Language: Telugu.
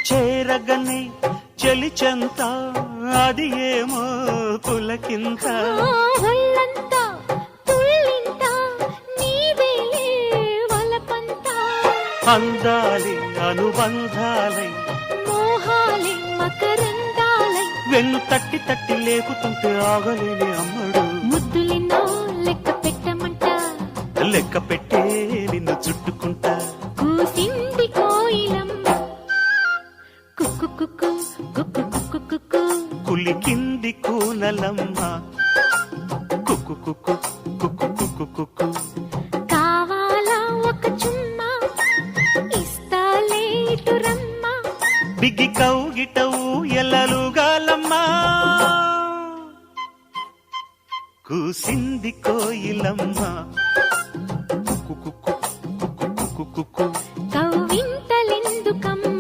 చేరగని చెలిచెంత అది ఏమో పులకింత అందాలి అనుబంధాలై మోహాలి మకరందాలై వెన్ను తట్టి తట్టి లేకుతుంటే ఆగలేని అమ్మడు ముద్దులిన్నో లెక్క పెట్టమంట లెక్క పెట్టే నిన్ను చుట్టుకుంటా కూసింది కోయిలమ్మ కుక్కు కుక్కు కుక్కు కుక్కు కుక్కు కులికింది కూనలమ్మ కుక్కు కుక్కు కుక్కు కుక్కు కుక్కు కావాలా ఒక చుమ్మా ఇస్తాలే ఇటు రమ్మా బిగి కౌగిటవు ఎల్లలుగాలమ్మా కూసింది కోయిలమ్మ కుక్కు కుక్కు కుక్కు కుక్కు కుక్కు